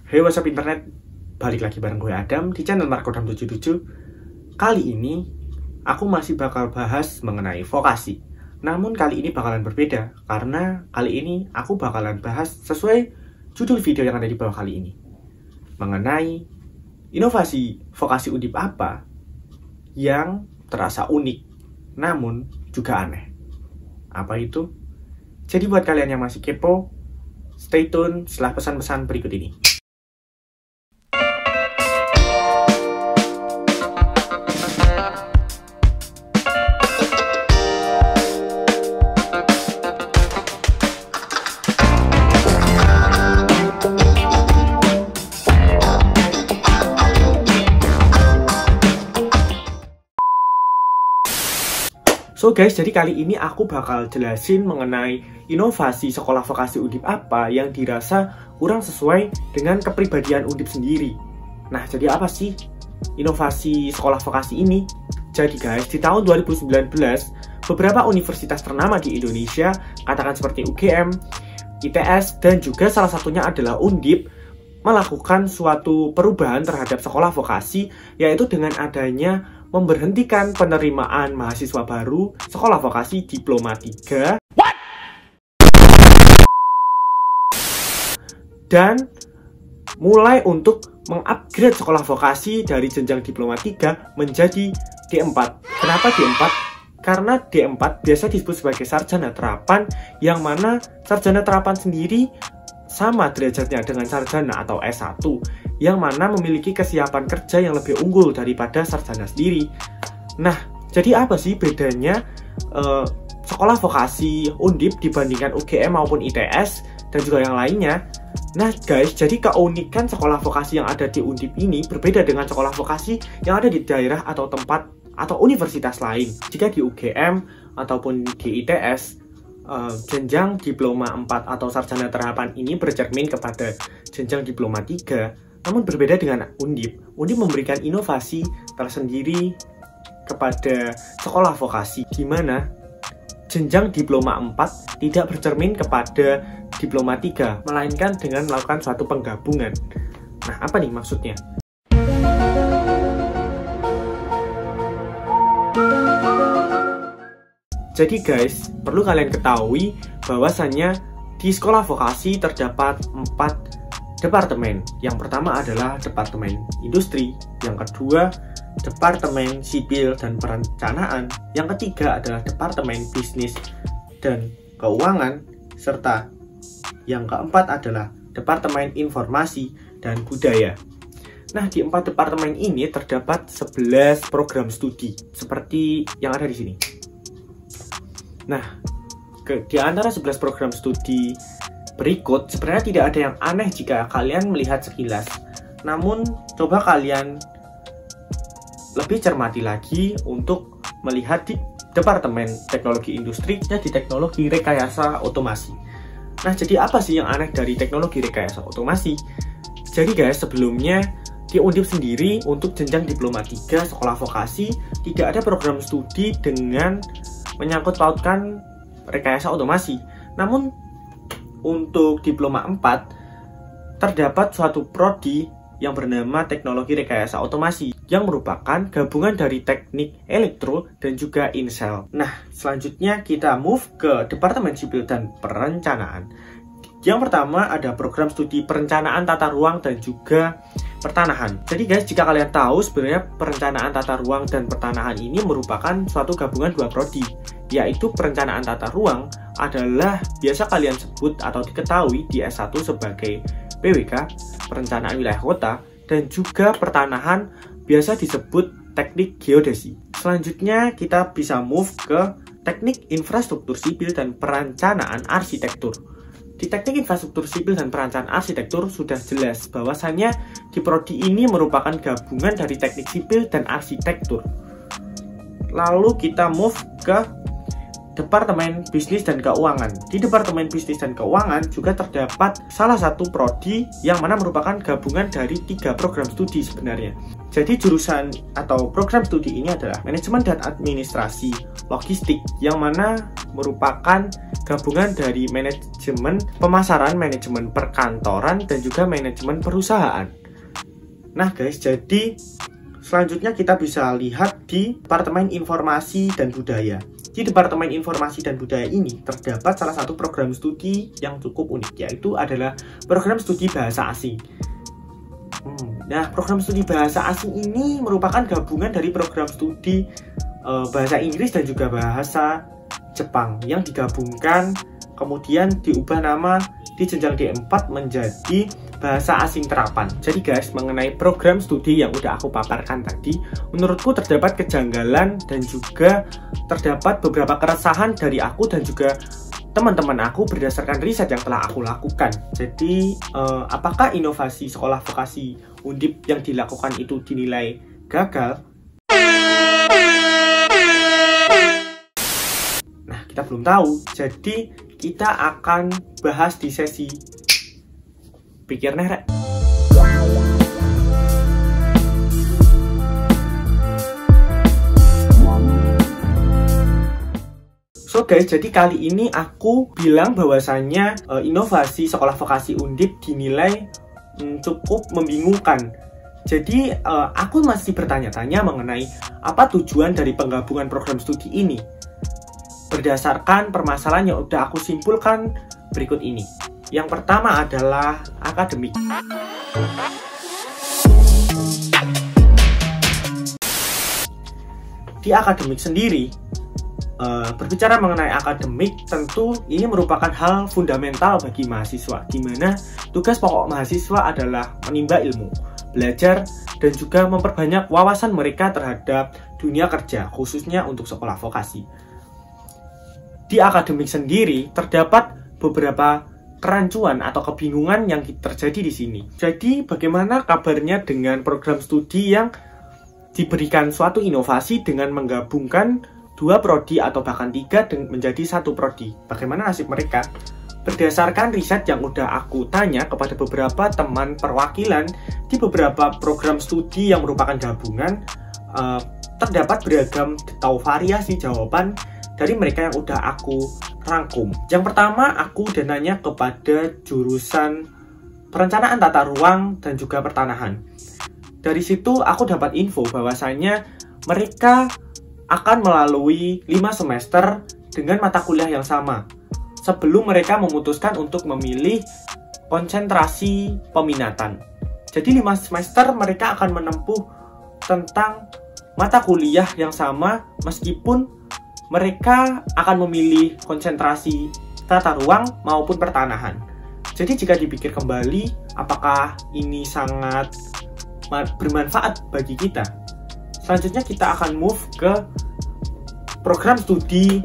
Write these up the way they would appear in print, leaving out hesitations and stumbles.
Hey, what's up internet? Balik lagi bareng gue Adam di channel Markodam77. Kali ini aku masih bakal bahas mengenai vokasi. Namun kali ini bakalan berbeda karena kali ini aku bakalan bahas sesuai judul video yang ada di bawah kali ini, mengenai inovasi vokasi Undip apa yang terasa unik namun juga aneh. Apa itu? Jadi buat kalian yang masih kepo, stay tune setelah pesan-pesan berikut ini. So guys, jadi kali ini aku bakal jelasin mengenai inovasi sekolah vokasi Undip apa yang dirasa kurang sesuai dengan kepribadian Undip sendiri. Nah, jadi apa sih inovasi sekolah vokasi ini? Jadi guys, di tahun 2019, beberapa universitas ternama di Indonesia, katakan seperti UGM, ITS, dan juga salah satunya adalah Undip, melakukan suatu perubahan terhadap sekolah vokasi, yaitu dengan adanya memberhentikan penerimaan mahasiswa baru sekolah vokasi Diploma 3 dan mulai untuk mengupgrade sekolah vokasi dari jenjang Diploma 3 menjadi D4. Kenapa D4? Karena D4 biasa disebut sebagai sarjana terapan, yang mana sarjana terapan sendiri sama derajatnya dengan sarjana atau S1, yang mana memiliki kesiapan kerja yang lebih unggul daripada sarjana sendiri. Nah, jadi apa sih bedanya sekolah vokasi Undip dibandingkan UGM maupun ITS dan juga yang lainnya? Nah guys, jadi keunikan sekolah vokasi yang ada di Undip ini berbeda dengan sekolah vokasi yang ada di daerah atau tempat atau universitas lain. Jika di UGM ataupun di ITS, jenjang Diploma 4 atau sarjana terapan ini bercermin kepada jenjang Diploma 3. Namun berbeda dengan Undip. Undip memberikan inovasi tersendiri kepada sekolah vokasi, di mana jenjang Diploma 4 tidak bercermin kepada Diploma 3, melainkan dengan melakukan suatu penggabungan. Nah, apa nih maksudnya? Jadi guys, perlu kalian ketahui bahwasannya di sekolah vokasi terdapat 4 departemen. Yang pertama adalah Departemen Industri, yang kedua Departemen Sipil dan Perencanaan, yang ketiga adalah Departemen Bisnis dan Keuangan, serta yang keempat adalah Departemen Informasi dan Budaya. Nah, di 4 departemen ini terdapat 11 program studi seperti yang ada di sini. Nah, di antara 11 program studi berikut sebenarnya tidak ada yang aneh jika kalian melihat sekilas. Namun, coba kalian lebih cermati lagi untuk melihat di Departemen Teknologi Industri dan di Teknologi Rekayasa Otomasi. Nah, jadi apa sih yang aneh dari Teknologi Rekayasa Otomasi? Jadi guys, sebelumnya di Undip sendiri untuk jenjang Diploma 3 sekolah vokasi tidak ada program studi dengan menyangkut pautkan rekayasa otomasi. Namun untuk Diploma 4 terdapat suatu prodi yang bernama Teknologi Rekayasa Otomasi, yang merupakan gabungan dari teknik elektro dan juga insel. Nah, selanjutnya kita move ke Departemen Sipil dan Perencanaan. Yang pertama ada program studi perencanaan tata ruang dan juga pertanahan. Jadi guys, jika kalian tahu sebenarnya perencanaan tata ruang dan pertanahan ini merupakan suatu gabungan 2 prodi, yaitu perencanaan tata ruang adalah biasa kalian sebut atau diketahui di S1 sebagai PWK, perencanaan wilayah kota, dan juga pertanahan biasa disebut teknik geodesi. Selanjutnya kita bisa move ke teknik infrastruktur sipil dan perencanaan arsitektur. Di teknik infrastruktur sipil dan perencanaan arsitektur sudah jelas bahwasannya di prodi ini merupakan gabungan dari teknik sipil dan arsitektur. Lalu kita move ke Departemen Bisnis dan Keuangan. Di Departemen Bisnis dan Keuangan juga terdapat salah satu prodi yang mana merupakan gabungan dari 3 program studi sebenarnya. Jadi jurusan atau program studi ini adalah Manajemen dan Administrasi Logistik, yang mana merupakan gabungan dari manajemen pemasaran, manajemen perkantoran, dan juga manajemen perusahaan. Nah guys, jadi selanjutnya kita bisa lihat di Departemen Informasi dan Budaya. Di Departemen Informasi dan Budaya ini terdapat salah satu program studi yang cukup unik, yaitu adalah program studi bahasa asing. Nah, program studi bahasa asing ini merupakan gabungan dari program studi bahasa Inggris dan juga bahasa Jepang yang digabungkan, kemudian diubah nama di jenjang D4 menjadi bahasa asing terapan. Jadi guys, mengenai program studi yang udah aku paparkan tadi, menurutku terdapat kejanggalan dan juga terdapat beberapa keresahan dari aku dan juga teman-teman aku berdasarkan riset yang telah aku lakukan. Jadi, apakah inovasi sekolah vokasi Undip yang dilakukan itu dinilai gagal? Nah, kita belum tahu. Jadi, kita akan bahas di sesi Pikir Nerek. So guys, jadi kali ini aku bilang bahwasannya inovasi sekolah vokasi Undip dinilai cukup membingungkan. Jadi aku masih bertanya-tanya mengenai apa tujuan dari penggabungan program studi ini. Berdasarkan permasalahan yang udah aku simpulkan berikut ini. Yang pertama adalah akademik. Di akademik sendiri, berbicara mengenai akademik, tentu ini merupakan hal fundamental bagi mahasiswa, di mana tugas pokok mahasiswa adalah menimba ilmu, belajar, dan juga memperbanyak wawasan mereka terhadap dunia kerja, khususnya untuk sekolah vokasi. Di akademik sendiri, terdapat beberapa kerancuan atau kebingungan yang terjadi di sini. Jadi, bagaimana kabarnya dengan program studi yang diberikan suatu inovasi dengan menggabungkan 2 prodi atau bahkan 3 menjadi 1 prodi? Bagaimana nasib mereka? Berdasarkan riset yang udah aku tanya kepada beberapa teman perwakilan di beberapa program studi yang merupakan gabungan, terdapat beragam atau variasi jawaban dari mereka yang udah aku rangkum. Yang pertama, aku udah nanya kepada jurusan perencanaan tata ruang dan juga pertanahan. Dari situ aku dapat info bahwasanya mereka akan melalui 5 semester dengan mata kuliah yang sama sebelum mereka memutuskan untuk memilih konsentrasi peminatan. Jadi 5 semester mereka akan menempuh tentang mata kuliah yang sama meskipun mereka akan memilih konsentrasi tata ruang maupun pertanahan. Jadi jika dipikir kembali, apakah ini sangat bermanfaat bagi kita? Selanjutnya kita akan move ke program studi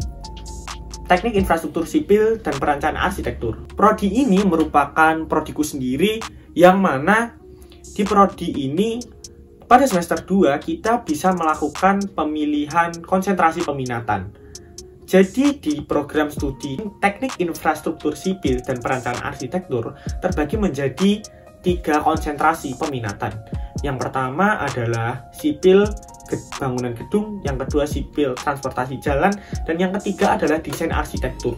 Teknik Infrastruktur Sipil dan Perencanaan Arsitektur. Prodi ini merupakan prodiku sendiri, yang mana di prodi ini pada semester 2 kita bisa melakukan pemilihan konsentrasi peminatan. Jadi di program studi Teknik Infrastruktur Sipil dan Perencanaan Arsitektur terbagi menjadi 3 konsentrasi peminatan. Yang pertama adalah sipil bangunan gedung, yang kedua sipil transportasi jalan, dan yang ketiga adalah desain arsitektur.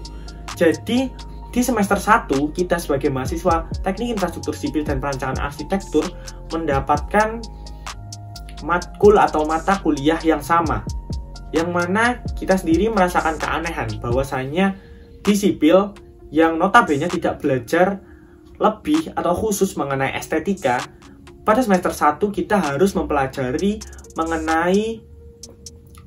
Jadi di semester 1 kita sebagai mahasiswa Teknik Infrastruktur Sipil dan Perencanaan Arsitektur mendapatkan matkul atau mata kuliah yang sama, yang mana kita sendiri merasakan keanehan bahwasanya di sipil yang notabene tidak belajar lebih atau khusus mengenai estetika, pada semester 1 kita harus mempelajari mengenai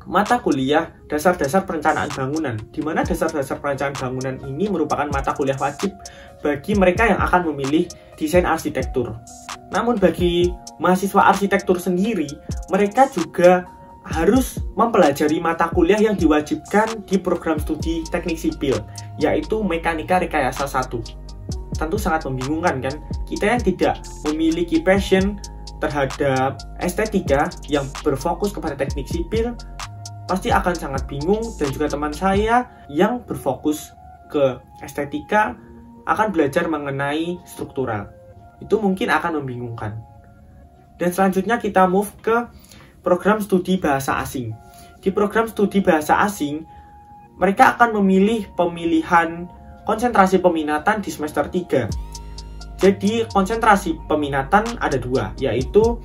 mata kuliah dasar-dasar perencanaan bangunan, di mana dasar-dasar perencanaan bangunan ini merupakan mata kuliah wajib bagi mereka yang akan memilih desain arsitektur. Namun bagi mahasiswa arsitektur sendiri, mereka juga harus mempelajari mata kuliah yang diwajibkan di program studi teknik sipil, yaitu Mekanika Rekayasa 1. Tentu sangat membingungkan kan? Kita yang tidak memiliki passion terhadap estetika yang berfokus kepada teknik sipil, pasti akan sangat bingung, dan juga teman saya yang berfokus ke estetika akan belajar mengenai struktural. Itu mungkin akan membingungkan. Dan selanjutnya kita move ke program studi bahasa asing. Di program studi bahasa asing, mereka akan memilih pemilihan konsentrasi peminatan di semester 3. Jadi konsentrasi peminatan ada 2, yaitu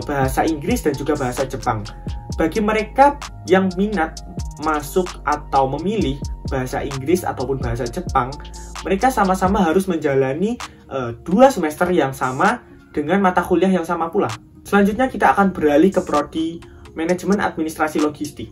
bahasa Inggris dan juga bahasa Jepang. Bagi mereka yang minat masuk atau memilih bahasa Inggris ataupun bahasa Jepang, mereka sama-sama harus menjalani 2 semester yang sama dengan mata kuliah yang sama pula. Selanjutnya kita akan beralih ke prodi Manajemen Administrasi Logistik.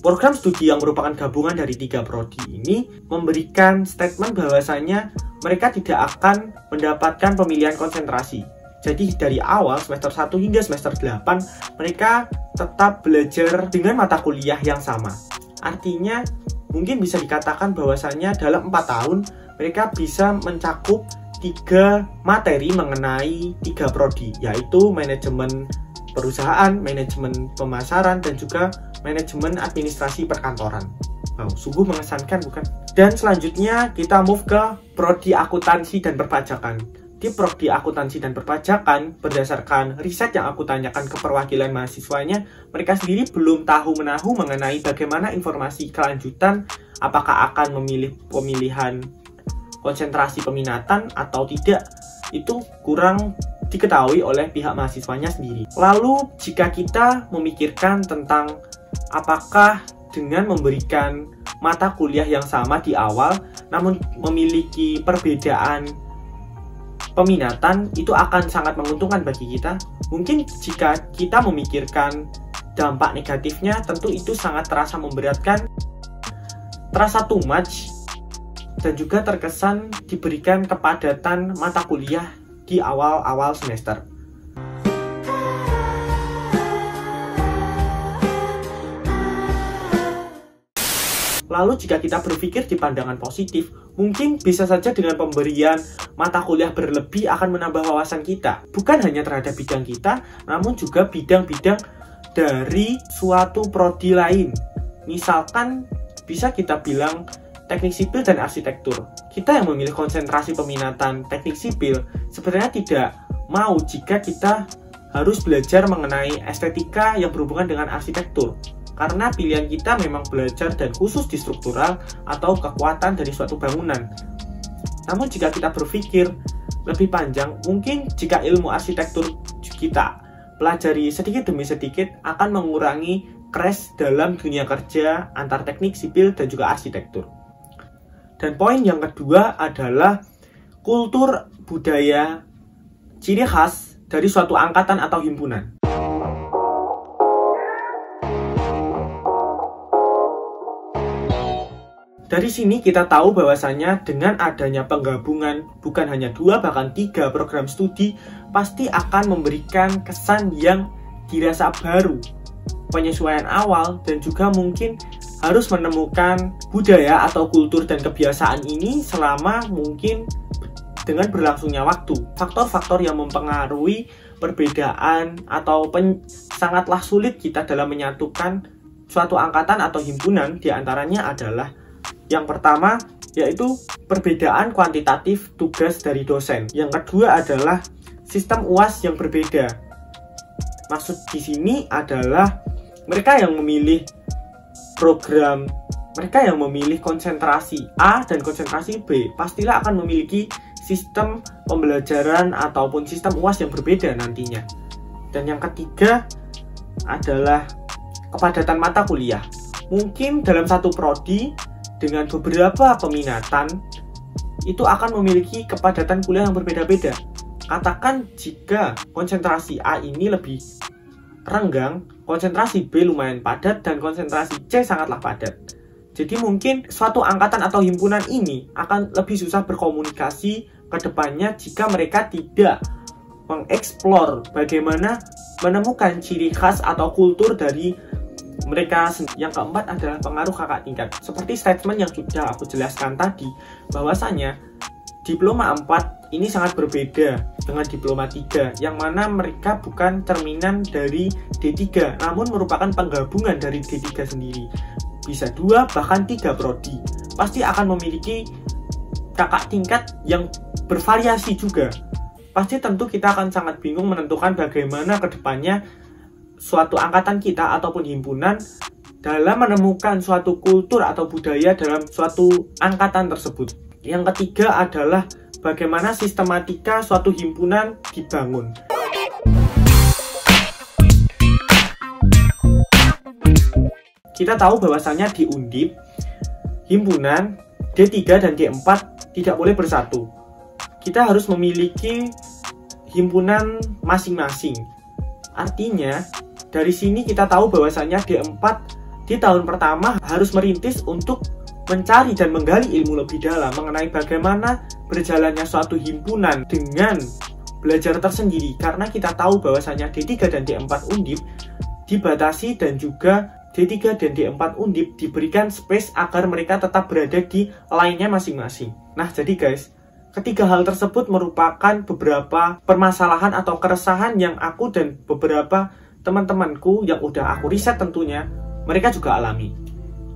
Program studi yang merupakan gabungan dari 3 prodi ini memberikan statement bahwasanya mereka tidak akan mendapatkan pemilihan konsentrasi. Jadi dari awal semester 1 hingga semester 8 mereka tetap belajar dengan mata kuliah yang sama. Artinya mungkin bisa dikatakan bahwasanya dalam 4 tahun mereka bisa mencakup 3 materi mengenai 3 prodi, yaitu manajemen perusahaan, manajemen pemasaran, dan juga manajemen administrasi perkantoran. Wow, sungguh mengesankan bukan? Dan selanjutnya kita move ke prodi akuntansi dan perpajakan. Di prodi akuntansi dan perpajakan, berdasarkan riset yang aku tanyakan ke perwakilan mahasiswanya, mereka sendiri belum tahu menahu mengenai bagaimana informasi kelanjutan, apakah akan memilih pemilihan konsentrasi peminatan atau tidak. Itu kurang diketahui oleh pihak mahasiswanya sendiri. Lalu jika kita memikirkan tentang apakah dengan memberikan mata kuliah yang sama di awal namun memiliki perbedaan peminatan, itu akan sangat menguntungkan bagi kita. Mungkin jika kita memikirkan dampak negatifnya, tentu itu sangat terasa memberatkan, terasa too much, dan juga terkesan diberikan kepadatan mata kuliah di awal-awal semester. Lalu jika kita berpikir di pandangan positif, mungkin bisa saja dengan pemberian mata kuliah berlebih akan menambah wawasan kita. Bukan hanya terhadap bidang kita, namun juga bidang-bidang dari suatu prodi lain. Misalkan bisa kita bilang teknik sipil dan arsitektur. Kita yang memilih konsentrasi peminatan teknik sipil sebenarnya tidak mau jika kita harus belajar mengenai estetika yang berhubungan dengan arsitektur. Karena pilihan kita memang belajar dan khusus di struktural atau kekuatan dari suatu bangunan. Namun jika kita berpikir lebih panjang, mungkin jika ilmu arsitektur kita pelajari sedikit demi sedikit akan mengurangi crash dalam dunia kerja antar teknik sipil dan juga arsitektur. Dan poin yang kedua adalah kultur budaya ciri khas dari suatu angkatan atau himpunan. Dari sini kita tahu bahwasanya dengan adanya penggabungan bukan hanya 2 bahkan 3 program studi pasti akan memberikan kesan yang dirasa baru, penyesuaian awal, dan juga mungkin harus menemukan budaya atau kultur dan kebiasaan ini selama mungkin dengan berlangsungnya waktu. Faktor-faktor yang mempengaruhi perbedaan atau sangatlah sulit kita dalam menyatukan suatu angkatan atau himpunan diantaranya adalah yang pertama, yaitu perbedaan kuantitatif tugas dari dosen. Yang kedua adalah sistem UAS yang berbeda. Maksud di sini adalah mereka yang memilih program, mereka yang memilih konsentrasi A dan konsentrasi B, pastilah akan memiliki sistem pembelajaran ataupun sistem UAS yang berbeda nantinya. Dan yang ketiga adalah kepadatan mata kuliah. Mungkin dalam satu prodi dengan beberapa peminatan itu akan memiliki kepadatan kuliah yang berbeda-beda. Katakan jika konsentrasi A ini lebih renggang, konsentrasi B lumayan padat, dan konsentrasi C sangatlah padat. Jadi mungkin suatu angkatan atau himpunan ini akan lebih susah berkomunikasi ke depannya jika mereka tidak mengeksplor bagaimana menemukan ciri khas atau kultur dari mereka. Yang keempat adalah pengaruh kakak tingkat. Seperti statement yang sudah aku jelaskan tadi, bahwasanya Diploma 4 ini sangat berbeda dengan Diploma 3, yang mana mereka bukan cerminan dari D3, namun merupakan penggabungan dari D3 sendiri. Bisa 2 bahkan 3 prodi. Pasti akan memiliki kakak tingkat yang bervariasi juga. Pasti tentu kita akan sangat bingung menentukan bagaimana kedepannya suatu angkatan kita ataupun himpunan dalam menemukan suatu kultur atau budaya dalam suatu angkatan tersebut. Yang ketiga adalah bagaimana sistematika suatu himpunan dibangun. Kita tahu bahwasannya di Undip, himpunan D3 dan D4 tidak boleh bersatu. Kita harus memiliki himpunan masing-masing. Artinya, dari sini kita tahu bahwasannya D4 di tahun pertama harus merintis untuk mencari dan menggali ilmu lebih dalam mengenai bagaimana berjalannya suatu himpunan dengan belajar tersendiri. Karena kita tahu bahwasannya D3 dan D4 Undip dibatasi dan juga D3 dan D4 Undip diberikan space agar mereka tetap berada di lainnya masing-masing. Nah, jadi guys, ketiga hal tersebut merupakan beberapa permasalahan atau keresahan yang aku dan beberapa teman-temanku yang udah aku riset tentunya, mereka juga alami.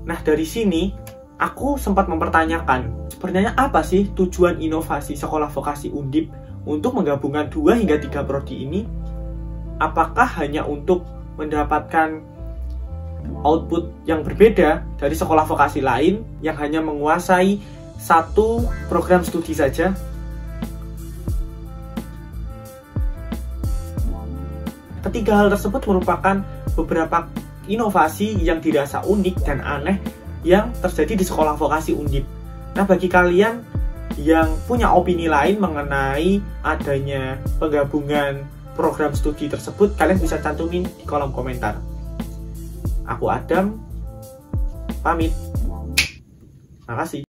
Nah, dari sini aku sempat mempertanyakan, sebenarnya apa sih tujuan inovasi sekolah vokasi Undip untuk menggabungkan 2 hingga 3 prodi ini? Apakah hanya untuk mendapatkan output yang berbeda dari sekolah vokasi lain yang hanya menguasai satu program studi saja? Ketiga hal tersebut merupakan beberapa inovasi yang dirasa unik dan aneh yang terjadi di sekolah vokasi Undip. Nah, bagi kalian yang punya opini lain mengenai adanya penggabungan program studi tersebut, kalian bisa cantumin di kolom komentar. Aku Adam, pamit. Makasih.